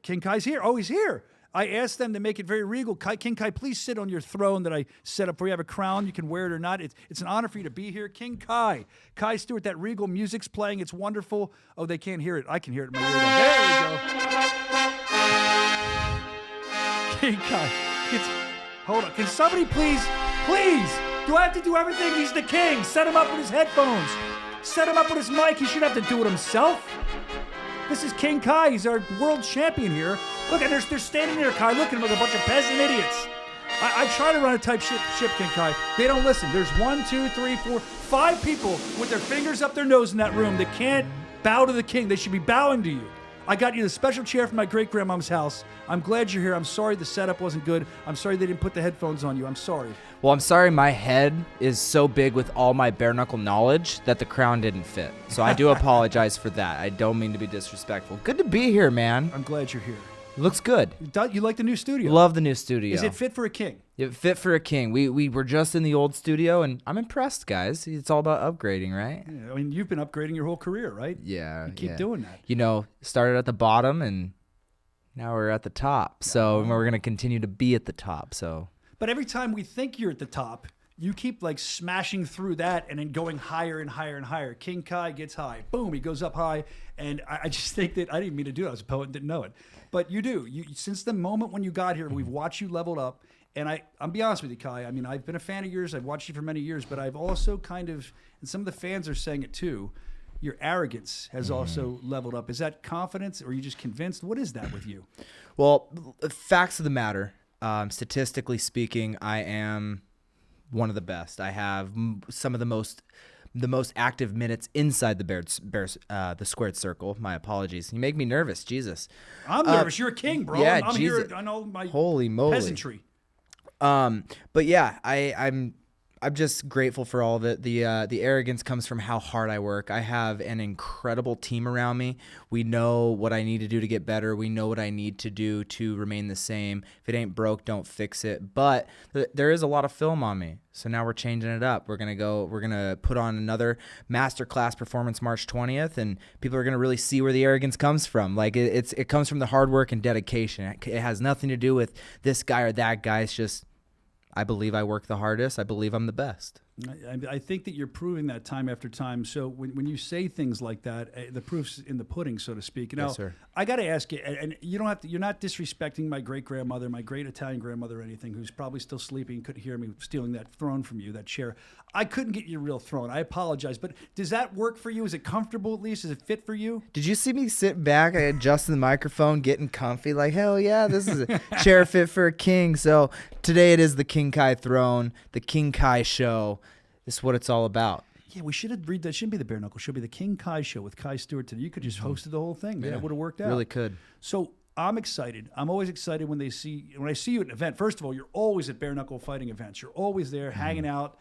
King Kai's here. Oh, he's here. I asked them to make it very regal. King Kai, please sit on your throne that I set up for you. You have a crown. You can wear it or not. It's an honor for you to be here. King Kai. Kai Stewart, that regal music's playing. It's wonderful. Oh, they can't hear it. I can hear it in my ear. There we go. King Kai. Hold on. Can somebody please? Do I have to do everything? He's the king. Set him up with his headphones. Set him up with his mic. He shouldn't have to do it himself. This is King Kai. He's our world champion here. Look, and they're standing there, Kai. Look at them like a bunch of peasant idiots. I try to run a tight ship, King Kai. They don't listen. There's 1, 2, 3, 4, 5 people with their fingers up their nose in that room that can't bow to the king. They should be bowing to you. I got you the special chair from my great-grandmom's house. I'm glad you're here. I'm sorry the setup wasn't good. I'm sorry they didn't put the headphones on you. I'm sorry. Well, I'm sorry my head is so big with all my bare knuckle knowledge that the crown didn't fit. So I do apologize for that. I don't mean to be disrespectful. Good to be here, man. I'm glad you're here. It looks good. You like the new studio? Love the new studio. Is it fit for a king? It fit for a king. We were just in the old studio, and I'm impressed, guys. It's all about upgrading, right? Yeah, I mean, you've been upgrading your whole career, right? Yeah. You keep doing that. You know, started at the bottom, and now we're at the top. So we're going to continue to be at the top. So. But every time we think you're at the top, you keep like smashing through that and then going higher and higher and higher. King Kai gets high. Boom, he goes up high. And I just think that I didn't mean to do it. I was a poet and didn't know it. But you do. Since the moment when you got here, we've watched you leveled up. And I'll be honest with you, Kai. I mean, I've been a fan of yours. I've watched you for many years. But I've also kind of, and some of the fans are saying it too, your arrogance has also leveled up. Is that confidence or are you just convinced? What is that with you? Well, facts of the matter. Statistically speaking, I am one of the best. I have some of the most active minutes inside the squared circle. My apologies. You make me nervous. Jesus. I'm nervous. You're a king, bro. Yeah, I'm Jesus. here. I know my Holy moly. peasantry. But yeah, I'm just grateful for all of it. The arrogance comes from how hard I work. I have an incredible team around me. We know what I need to do to get better. We know what I need to do to remain the same. If it ain't broke, don't fix it. But there is a lot of film on me. So now we're changing it up. We're going to put on another masterclass performance March 20th, and people are going to really see where the arrogance comes from. Like it comes from the hard work and dedication. It has nothing to do with this guy or that guy. It's just, I believe I work the hardest. I believe I'm the best. I think that you're proving that time after time. So when you say things like that, the proof's in the pudding, so to speak. Now, yes, sir. I got to ask you, and you don't have to. You're not disrespecting my great grandmother, my great Italian grandmother, or anything, who's probably still sleeping, couldn't hear me stealing that throne from you, that chair. I couldn't get you a real throne. I apologize, but does that work for you? Is it comfortable at least? Is it fit for you? Did you see me sit back, adjusting the microphone, getting comfy? Like, hell yeah, this is a chair fit for a king. So today it is the King Kai throne, the King Kai show. This is what it's all about. Yeah, we should have read that. Shouldn't be the Bare Knuckle Show. Be the King Kai Show with Kai Stewart today. You could just hosted the whole thing, man. It would have worked out. Really could. So I'm excited. I'm always excited when I see you at an event. First of all, you're always at bare knuckle fighting events. You're always there, hanging out.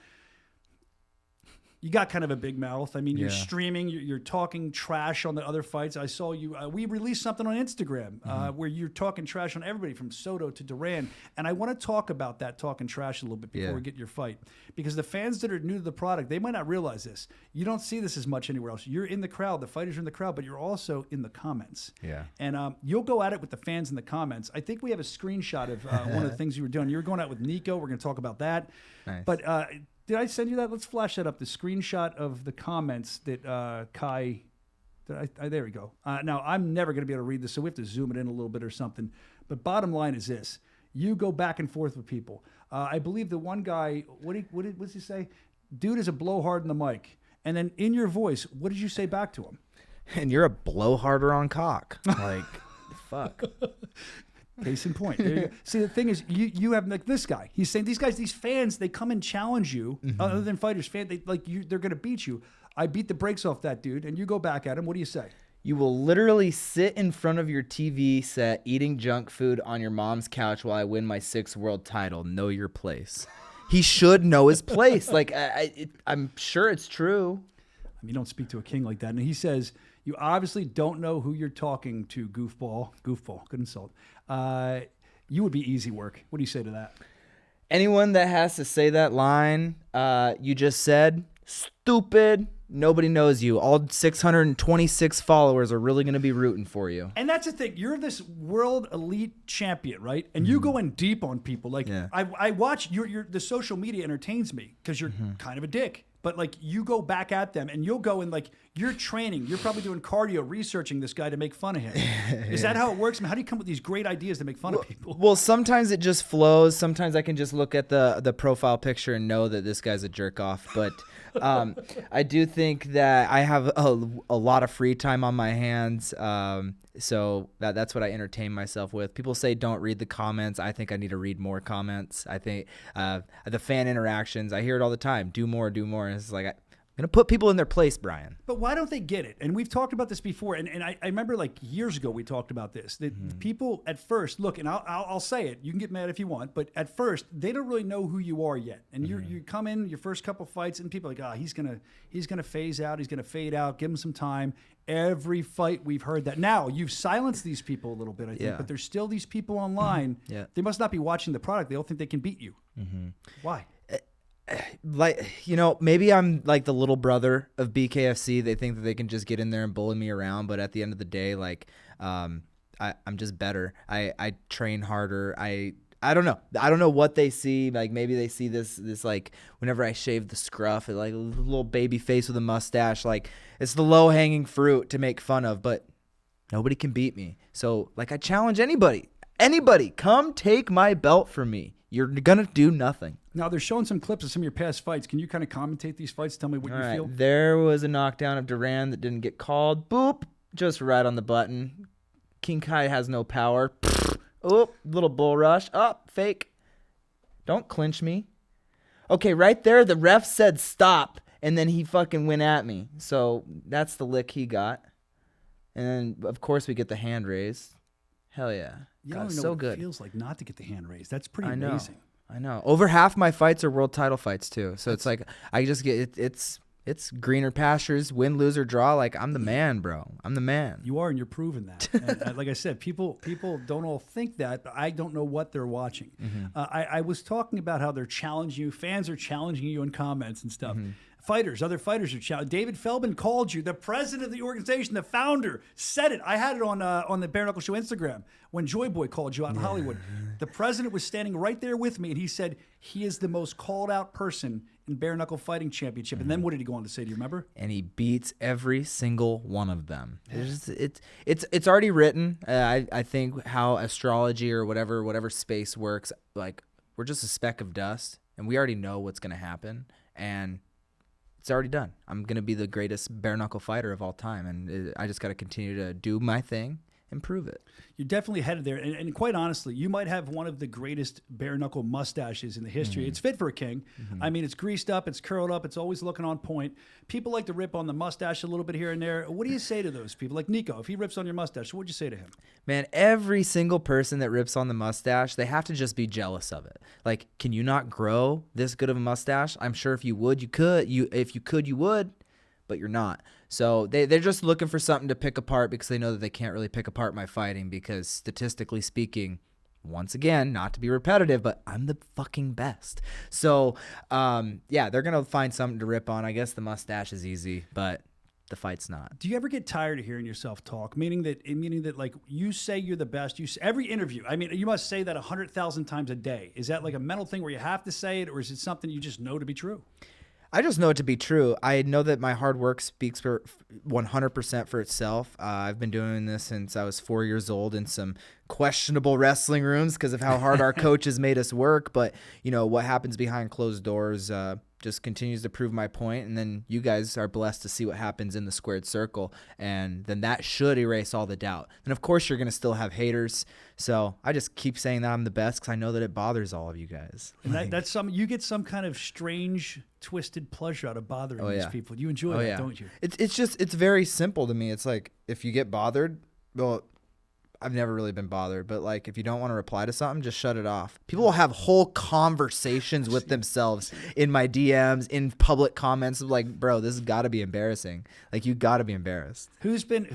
You got kind of a big mouth. I mean, you're streaming. You're talking trash on the other fights. I saw you. We released something on Instagram where you're talking trash on everybody from Soto to Duran. And I want to talk about that talking trash a little bit before we get your fight. Because the fans that are new to the product, they might not realize this. You don't see this as much anywhere else. You're in the crowd. The fighters are in the crowd, but you're also in the comments. Yeah. And you'll go at it with the fans in the comments. I think we have a screenshot of one of the things you were doing. You were going out with Nico. We're going to talk about that. Nice. But did I send you that? Let's flash that up. The screenshot of the comments that Kai. There we go. Now, I'm never going to be able to read this, so we have to zoom it in a little bit or something. But bottom line is this. You go back and forth with people. I believe the one guy, what does he say? Dude is a blowhard in the mic. And then in your voice, what did you say back to him? And you're a blowharder on cock. Like, fuck. Case in point. There you go. See, the thing is, you have like this guy. He's saying these fans, they come and challenge you. Other than fighters, they're going to beat you. I beat the brakes off that dude, and you go back at him. What do you say? You will literally sit in front of your TV set eating junk food on your mom's couch while I win my 6th world title. Know your place. He should know his place. Like I'm sure it's true. I mean, you don't speak to a king like that. And he says, you obviously don't know who you're talking to, goofball. Goofball, good insult. You would be easy work. What do you say to that? Anyone that has to say that line you just said, stupid, Nobody knows you. All 626 followers are really going to be rooting for you. And that's the thing. You're this world elite champion, right? And you go in deep on people. Like I watch the social media entertains me because you're kind of a dick. But like you go back at them and you'll go and like you're training. You're probably doing cardio, researching this guy to make fun of him. Is that how it works? I mean, how do you come with these great ideas to make fun of people? Well, sometimes it just flows. Sometimes I can just look at the profile picture and know that this guy's a jerk off. But I do think that I have a lot of free time on my hands. So that's what I entertain myself with. People say don't read the comments. I think I need to read more comments. I think the fan interactions, I hear it all the time. Do more, do more. And it's like, I'm going to put people in their place, Brian. But why don't they get it? And we've talked about this before. And I remember like years ago we talked about this. That people at first, look, and I'll say it. You can get mad if you want. But at first, they don't really know who you are yet. And you come in your first couple fights and people are like, he's gonna phase out. He's going to fade out. Give him some time. Every fight we've heard that. Now, you've silenced these people a little bit, I think. But there's still these people online. They must not be watching the product. They all think they can beat you. Why? Like, maybe I'm like the little brother of BKFC. They think that they can just get in there and bully me around, but at the end of the day, like, I'm just better. I train harder. I don't know. I don't know what they see. Like maybe they see this like whenever I shave the scruff, like a little baby face with a mustache. Like it's the low hanging fruit to make fun of, but nobody can beat me. So like I challenge anybody, come take my belt from me. You're gonna do nothing. Now they're showing some clips of some of your past fights. Can you kind of commentate these fights? Tell me what you feel. There was a knockdown of Duran that didn't get called. Boop, just right on the button. King Kai has no power. Oh, little bull rush. Oh, fake. Don't clinch me. Okay, right there, the ref said stop, and then he fucking went at me. So that's the lick he got. And then, of course, we get the hand raised. Hell yeah. You don't know what it feels like not to get the hand raised. That's pretty amazing. I know. Over half my fights are world title fights, too. So it's like I just get it's greener pastures, win, lose, or draw. Like, I'm the man, bro. I'm the man. You are, and you're proving that. And, like I said, people don't all think that. But I don't know what they're watching. I was talking about how they're challenging you. Fans are challenging you in comments and stuff. Other fighters are challenging. David Feldman called you. The president of the organization, the founder, said it. I had it on the Bare Knuckle Show Instagram when Joy Boy called you out in Hollywood. The president was standing right there with me, and he said he is the most called out person in Bare Knuckle Fighting Championship. And then what did he go on to say? Do you remember? And he beats every single one of them. It's already written. I think how astrology or whatever space works, like we're just a speck of dust, and we already know what's going to happen. And it's already done. I'm going to be the greatest bare knuckle fighter of all time, and I just got to continue to do my thing and prove it. You're definitely headed there, and quite honestly, you might have one of the greatest bare knuckle mustaches in the history. It's fit for a king. I mean, it's greased up, it's curled up, it's always looking on point. People like to rip on the mustache a little bit here and there. What do you say to those people? Like Nico, if he rips on your mustache, what'd you say to him? Man, every single person that rips on the mustache, they have to just be jealous of it. Like, can you not grow this good of a mustache? I'm sure if you would, you could. If you could, you would, but you're not. So they're just looking for something to pick apart because they know that they can't really pick apart my fighting because statistically speaking, once again, not to be repetitive, but I'm the fucking best. So, yeah, they're going to find something to rip on. I guess the mustache is easy, but the fight's not. Do you ever get tired of hearing yourself talk? Meaning that like you say you're the best. Every interview. I mean, you must say that 100,000 times a day. Is that like a mental thing where you have to say it, or is it something you just know to be true? I just know it to be true. I know that my hard work speaks for 100% for itself. I've been doing this since I was 4 years old in some questionable wrestling rooms because of how hard our coaches made us work. But, you know, what happens behind closed doors just continues to prove my point. And then you guys are blessed to see what happens in the squared circle. And then that should erase all the doubt. And, of course, you're going to still have haters. So I just keep saying that I'm the best because I know that it bothers all of you guys. And that's you get some kind of strange, twisted pleasure out of bothering these people. You enjoy that, don't you? It's very simple to me. It's like if you get bothered, well, I've never really been bothered, but like if you don't want to reply to something, just shut it off. People will have whole conversations with themselves in my DMs, in public comments of like, bro, this has got to be embarrassing. Like you got to be embarrassed. Who's been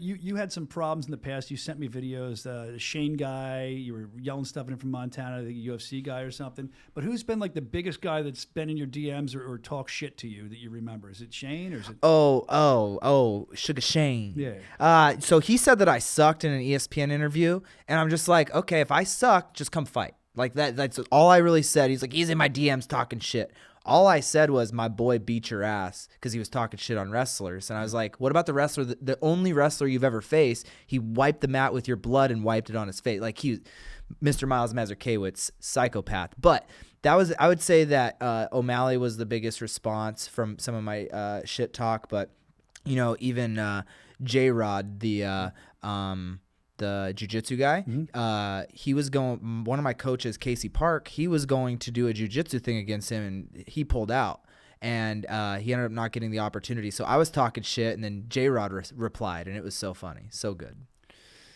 you had some problems in the past. You sent me videos, the Shane guy, you were yelling stuff at him from Montana, the UFC guy or something. But who's been like the biggest guy that's been in your DMs or talk shit to you that you remember? Is it Shane or is it Sugar Shane. Yeah. So he said that I sucked in an ESPN interview, and I'm just like, okay, if I suck, just come fight. Like that's all I really said. He's like, he's in my DMs talking shit. All I said was my boy beat your ass because he was talking shit on wrestlers. And I was like, what about the wrestler, the only wrestler you've ever faced? He wiped the mat with your blood and wiped it on his face. Like Mr. Miles Mazurkiewicz, psychopath. But I would say that O'Malley was the biggest response from some of my shit talk. But, even J-Rod, the jiu-jitsu guy, he was going, one of my coaches, Casey Park, he was going to do a jiu-jitsu thing against him, and he pulled out. And he ended up not getting the opportunity. So I was talking shit, and then J-Rod replied, and it was so funny. So good.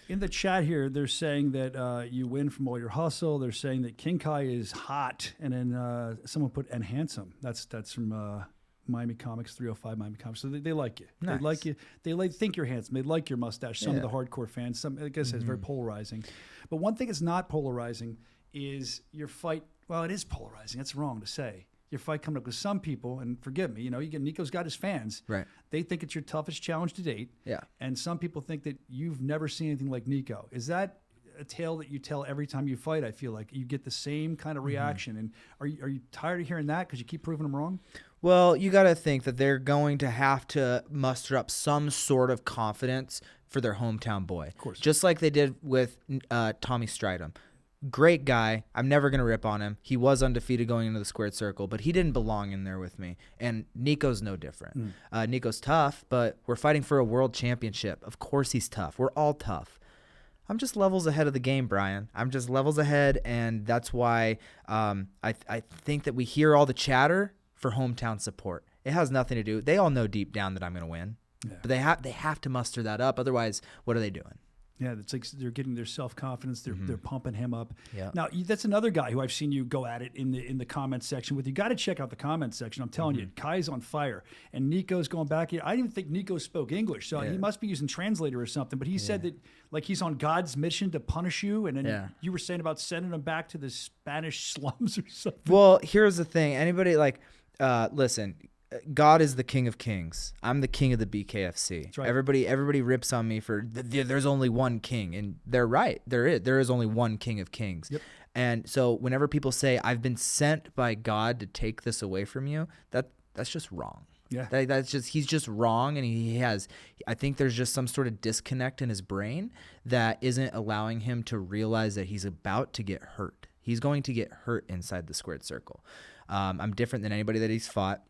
In the chat here, they're saying that you win from all your hustle. They're saying that King Kai is hot, and then someone put and handsome. That's from Miami Comics, 305 Miami Comics. So they like you. Nice. They like you. They think you're handsome. They like your mustache. Some of the hardcore fans. Some, I guess, it's very polarizing. But one thing that's not polarizing is your fight. Well, it is polarizing. That's wrong to say. Your fight coming up with some people, and forgive me, Nico's got his fans. Right. They think it's your toughest challenge to date. Yeah. And some people think that you've never seen anything like Nico. Is that a tale that you tell every time you fight? I feel like you get the same kind of reaction. And are you tired of hearing that because you keep proving them wrong? Well, you got to think that they're going to have to muster up some sort of confidence for their hometown boy. Of course. Just like they did with Tommy Stridham. Great guy. I'm never going to rip on him. He was undefeated going into the squared circle, but he didn't belong in there with me. And Nico's no different. Nico's tough, but we're fighting for a world championship. Of course he's tough. We're all tough. I'm just levels ahead of the game, Brian. I'm just levels ahead, and that's why I think that we hear all the chatter for hometown support. It has nothing to do. They all know deep down that I'm going to win, but they have to muster that up. Otherwise, what are they doing? Yeah, it's like they're getting their self-confidence. They're pumping him up. Yeah. Now, that's another guy who I've seen you go at it in the comments section with. You got to check out the comments section. I'm telling you, Kai's on fire. And Nico's going back here. I didn't even think Nico spoke English, so he must be using translator or something. But he said that like he's on God's mission to punish you. And then you were saying about sending him back to the Spanish slums or something. Well, here's the thing. Anybody listen, God is the King of Kings. I'm the king of the BKFC. That's right. Everybody rips on me for there's only one king, and they're right. There is only one King of Kings. Yep. And so whenever people say I've been sent by God to take this away from you, that's just wrong. Yeah. He's just wrong, and I think there's just some sort of disconnect in his brain that isn't allowing him to realize that he's about to get hurt. He's going to get hurt inside the squared circle. I'm different than anybody that he's fought.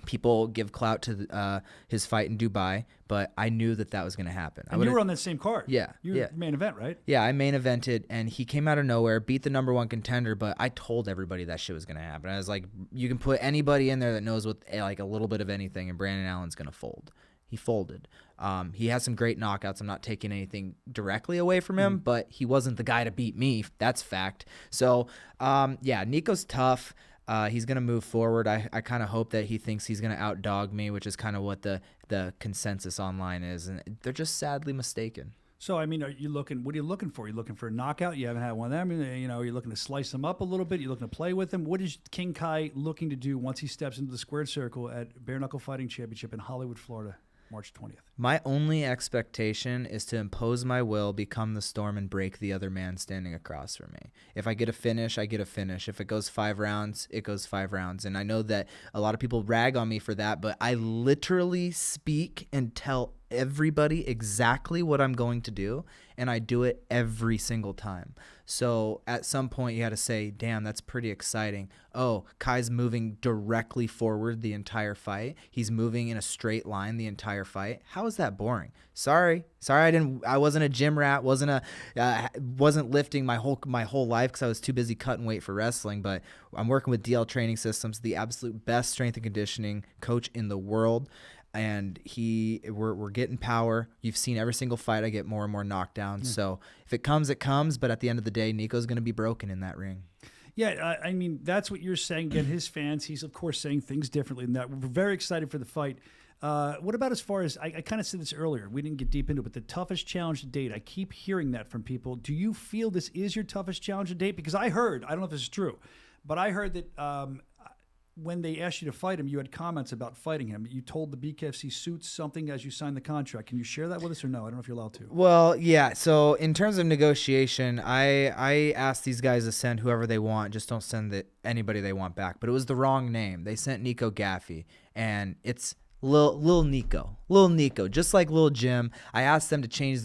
People give clout to his fight in Dubai, but I knew that was going to happen. And you were on that same card. Yeah. You were main event, right? Yeah, I main evented, and he came out of nowhere, beat the number one contender, but I told everybody that shit was going to happen. I was like, you can put anybody in there that knows what like a little bit of anything, and Brandon Allen's going to fold. He folded. He has some great knockouts. I'm not taking anything directly away from him, but he wasn't the guy to beat me. That's fact. So, Nico's tough. He's going to move forward. I kind of hope that he thinks he's going to outdog me, which is kind of what the consensus online is. And they're just sadly mistaken. So, I mean, what are you looking for? Are you looking for a knockout? You haven't had one of them. Are you looking to slice him up a little bit? Are you looking to play with him? What is King Kai looking to do once he steps into the squared circle at Bare Knuckle Fighting Championship in Hollywood, Florida, March 20th? My only expectation is to impose my will, become the storm, and break the other man standing across from me. If I get a finish, I get a finish. If it goes 5 rounds, it goes 5 rounds. And I know that a lot of people rag on me for that, but I literally speak and tell everybody exactly what I'm going to do, and I do it every single time. So at some point you had to say, damn, that's pretty exciting. Oh, Kai's moving directly forward the entire fight. He's moving in a straight line the entire fight. How is that boring? Sorry, I wasn't a gym rat, wasn't lifting my whole life because I was too busy cutting weight for wrestling, but I'm working with DL Training Systems, the absolute best strength and conditioning coach in the world. And we're getting power. You've seen every single fight I get more and more knockdowns. So if it comes, it comes. But at the end of the day, Nico's going to be broken in that ring. Yeah, I mean, that's what you're saying. Again, his fans, he's, of course, saying things differently than that. We're very excited for the fight. What about as far as, I kind of said this earlier, we didn't get deep into it, but the toughest challenge to date, I keep hearing that from people. Do you feel this is your toughest challenge to date? Because I don't know if this is true, but I heard that when they asked you to fight him, you had comments about fighting him. You told the BKFC suits something as you signed the contract. Can you share that with us or no? I don't know if you're allowed to. Well, yeah. So in terms of negotiation, I asked these guys to send whoever they want. Just don't send anybody they want back. But it was the wrong name. They sent Nico Gaffey, and it's Lil Nico, just like Lil Jim. I asked them to change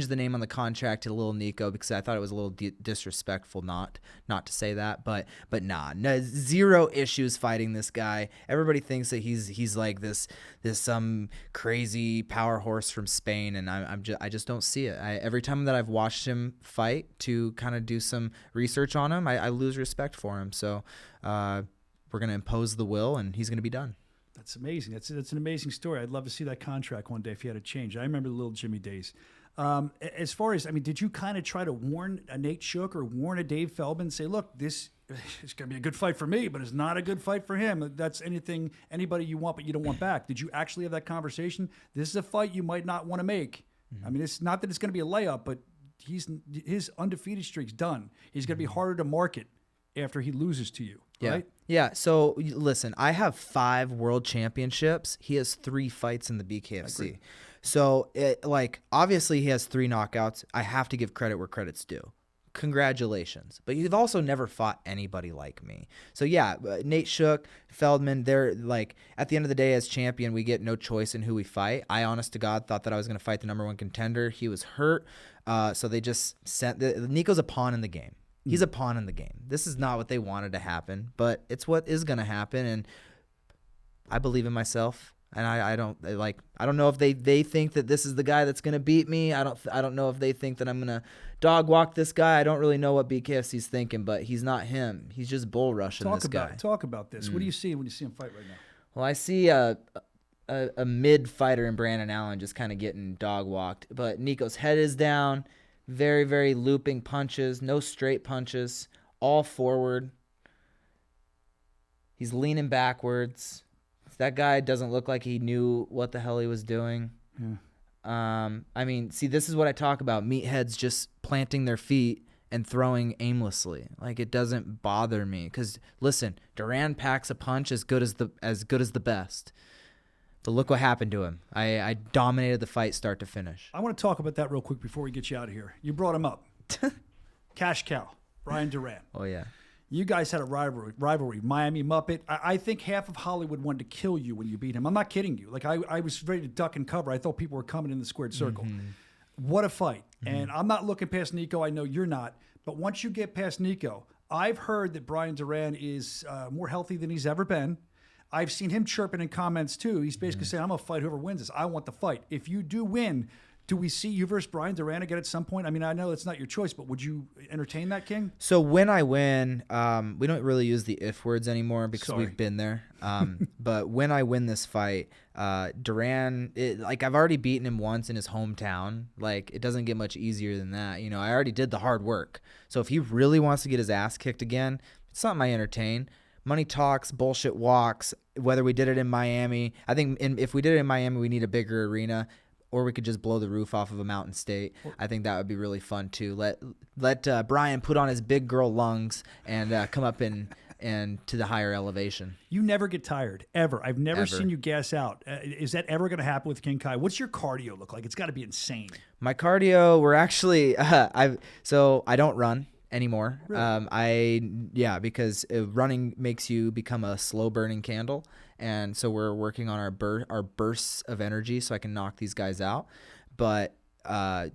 the name on the contract to Lil Nico because I thought it was a little disrespectful not to say that, but nah, no, zero issues fighting this guy. Everybody thinks that he's like this some crazy power horse from Spain, and I just don't see it. Every time that I've watched him fight to kind of do some research on him, I lose respect for him. So we're gonna impose the will, and he's gonna be done. That's amazing. That's an amazing story. I'd love to see that contract one day if you had to change. I remember the Little Jimmy days. As far as, I mean, did you kind of try to warn a Nate Shook or warn a Dave Feldman, say, look, this is going to be a good fight for me, but it's not a good fight for him. That's anybody you want, but you don't want back. Did you actually have that conversation? This is a fight you might not want to make. I mean, it's not that it's going to be a layup, but his undefeated streak's done. He's going to be harder to market after he loses to you, right? Yeah, so listen, I have 5 world championships. He has 3 fights in the BKFC. So, obviously he has 3 knockouts. I have to give credit where credit's due. Congratulations. But you've also never fought anybody like me. So, yeah, Nate Shook, Feldman, they're like, at the end of the day, as champion, we get no choice in who we fight. I, honest to God, thought that I was going to fight the #1 contender. He was hurt. So they just sent Nico's a pawn in the game. He's a pawn in the game. This is not what they wanted to happen, but it's what is going to happen, and I believe in myself. And I don't know if they think that this is the guy that's going to beat me. I don't know if they think that I'm going to dog walk this guy. I don't really know what BKFC's thinking, but he's not him. He's just bull rushing this guy. Talk about this. What do you see when you see him fight right now? Well, I see a mid fighter in Brandon Allen just kind of getting dog walked, but Nico's head is down. Very, very looping punches, no straight punches, all forward. He's leaning backwards. That guy doesn't look like he knew what the hell he was doing. Yeah. I mean, see, this is what I talk about. Meatheads just planting their feet and throwing aimlessly. Like, it doesn't bother me. Because, listen, Duran packs a punch as good as the best. But look what happened to him. I dominated the fight start to finish. I want to talk about that real quick before we get you out of here. You brought him up. Cash cow, Brian Duran. Oh, yeah. You guys had a rivalry. Miami Muppet. I think half of Hollywood wanted to kill you when you beat him. I'm not kidding you. Like, I was ready to duck and cover. I thought people were coming in the squared circle. What a fight. And I'm not looking past Nico. I know you're not. But once you get past Nico, I've heard that Brian Duran is more healthy than he's ever been. I've seen him chirping in comments, too. He's basically saying, I'm going to fight whoever wins this. I want the fight. If you do win, do we see you versus Brian Duran again at some point? I mean, I know it's not your choice, but would you entertain that, King? So when I win, we don't really use the if words anymore because we've been there. But when I win this fight, Duran, I've already beaten him once in his hometown. Like, it doesn't get much easier than that. You know, I already did the hard work. So if he really wants to get his ass kicked again, it's something I entertain. Money talks, bullshit walks. Whether we did it in Miami, I think if we did it in Miami, we need a bigger arena, or we could just blow the roof off of a mountain state. I think that would be really fun too. Let Brian put on his big girl lungs and come up and to the higher elevation. You never get tired, ever. I've never seen you gas out. Is that ever going to happen with King Kai? What's your cardio look like? It's got to be insane. My cardio, we're actually I don't run anymore. Really? Because running makes you become a slow burning candle, and so we're working on our bursts of energy so I can knock these guys out. But Dylan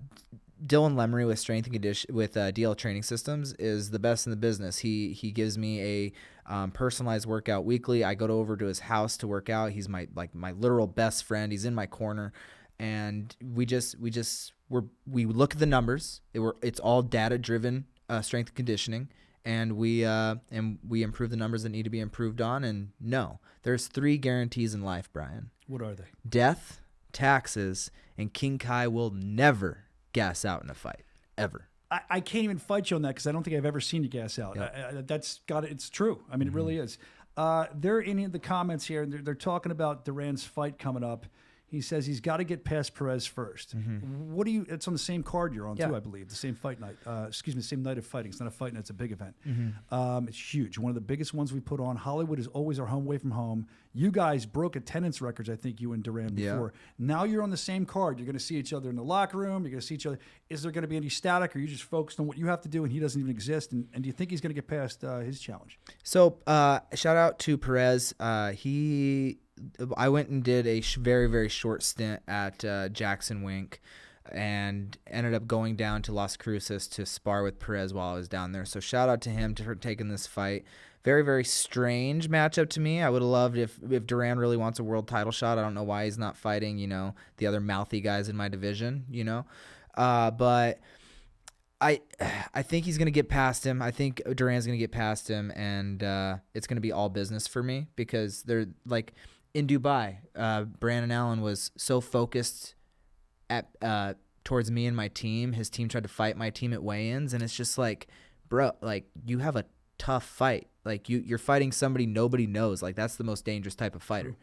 Lemery with Strength and Condition with DL Training Systems is the best in the business. He gives me a personalized workout weekly. I go over to his house to work out. He's my literal best friend. He's in my corner, and we look at the numbers. It's all data driven. Strength and conditioning, and we improve the numbers that need to be improved on. And no, there's 3 guarantees in life, Brian. What are they? Death, taxes, and King Kai will never gas out in a fight, ever. I can't even fight you on that because I don't think I've ever seen you gas out. Yep. It's true. I mean, it really is. They're in the comments here, and they're talking about Duran's fight coming up. He says he's got to get past Perez first. What do you? It's on the same card you're on too, I believe. The same fight night. The same night of fighting. It's not a fight night. It's a big event. It's huge. One of the biggest ones we put on. Hollywood is always our home away from home. You guys broke attendance records, I think, you and Duran before. Now you're on the same card. You're going to see each other in the locker room. You're going to see each other. Is there going to be any static, or are you just focused on what you have to do and he doesn't even exist? And do you think he's going to get past his challenge? So shout out to Perez. I went and did a very, very short stint at Jackson Wink and ended up going down to Las Cruces to spar with Perez while I was down there. So shout out to him for taking this fight. Very, very strange matchup to me. I would have loved if Duran really wants a world title shot. I don't know why he's not fighting, the other mouthy guys in my division, But I think he's going to get past him. I think Duran's going to get past him, and it's going to be all business for me because they're like – in Dubai, Brandon Allen was so focused towards me and my team. His team tried to fight my team at weigh-ins, and it's just like, bro, like you have a tough fight. Like you're fighting somebody nobody knows. Like that's the most dangerous type of fighter.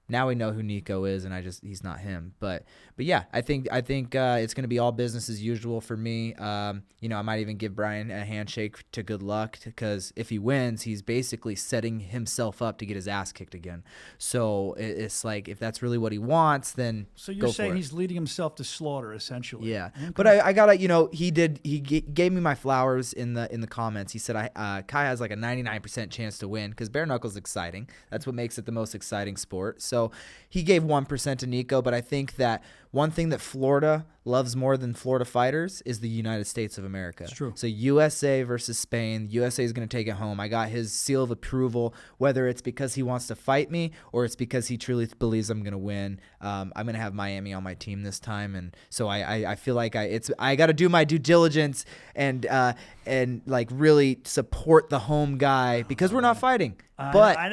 Now we know who Nico is, and he's not him. But yeah, I think it's going to be all business as usual for me. I might even give Brian a handshake to good luck because if he wins, he's basically setting himself up to get his ass kicked again. So it's like if that's really what he wants, then so you're saying he's leading himself to slaughter essentially. Yeah, okay. But I gotta he gave me my flowers in the comments. He said Kai has like a 99% chance to win because bare knuckles exciting. That's what makes it the most exciting sport. So he gave 1% to Nico, but I think that one thing that Florida loves more than Florida fighters is the United States of America. It's true. So USA versus Spain. USA is going to take it home. I got his seal of approval, whether it's because he wants to fight me or it's because he truly believes I'm going to win. I'm going to have Miami on my team this time, and so I feel like I got to do my due diligence and like really support the home guy because we're not fighting. But I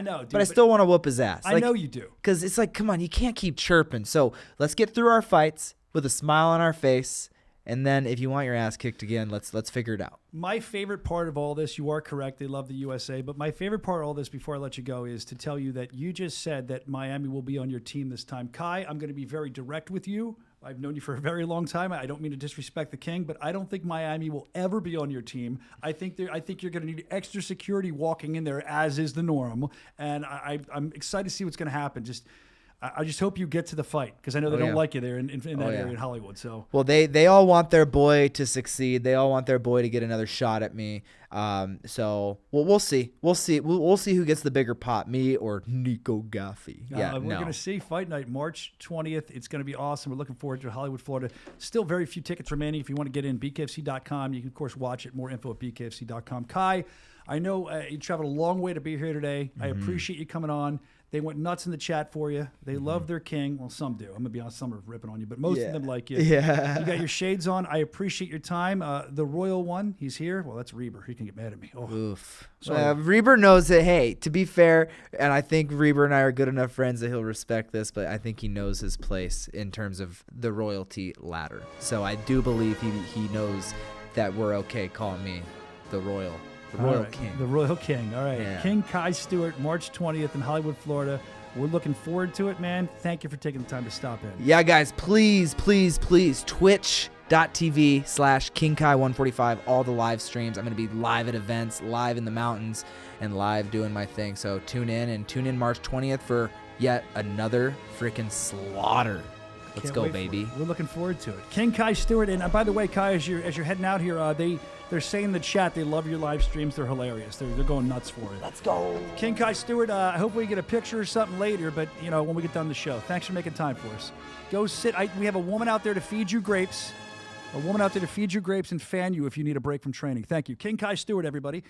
know, dude, but I still want to whoop his ass. I know you do. Because it's like, come on, you can't keep chirping. So let's get through our fights with a smile on our face, and then if you want your ass kicked again, let's figure it out. My favorite part of all this, you are correct, they love the USA, but my favorite part of all this before I let you go is to tell you that you just said that Miami will be on your team this time. Kai, I'm going to be very direct with you. I've known you for a very long time. I don't mean to disrespect the king, but I don't think Miami will ever be on your team. I think you're going to need extra security walking in there, as is the norm. And I'm excited to see what's going to happen. I just hope you get to the fight because I know they don't like you there in that area in Hollywood. So well, they all want their boy to succeed. They all want their boy to get another shot at me. So we'll see. We'll see who gets the bigger pot, me or Nico Gaffi. We're going to see Fight Night March 20th. It's going to be awesome. We're looking forward to Hollywood, Florida. Still very few tickets remaining. If you want to get in, BKFC.com. You can of course watch it. More info at BKFC.com. Kai, I know you traveled a long way to be here today. I appreciate you coming on. They went nuts in the chat for you. They love their king. Well, some do. I'm going to be honest, some are ripping on you, but most of them like you. Yeah. You got your shades on. I appreciate your time. The Royal One, he's here. Well, that's Reber. He can get mad at me. Oh. Oof. Reber knows that, hey, to be fair, and I think Reber and I are good enough friends that he'll respect this, but I think he knows his place in terms of the royalty ladder. So I do believe he knows that we're okay calling me the Royal King. The Royal King. All right. Yeah. King Kai Stewart, March 20th in Hollywood, Florida. We're looking forward to it, man. Thank you for taking the time to stop in. Yeah, guys, please, twitch.tv/KingKai145, all the live streams. I'm going to be live at events, live in the mountains, and live doing my thing. So tune in March 20th for yet another freaking slaughter. Let's go, baby. We're looking forward to it. King Kai Stewart, and by the way, Kai, as you're heading out here, they're saying in the chat they love your live streams. They're hilarious. They're going nuts for it. Let's go. King Kai Stewart, hopefully we get a picture or something later, but when we get done the show. Thanks for making time for us. Go sit. We have a woman out there to feed you grapes. A woman out there to feed you grapes and fan you if you need a break from training. Thank you. King Kai Stewart, everybody.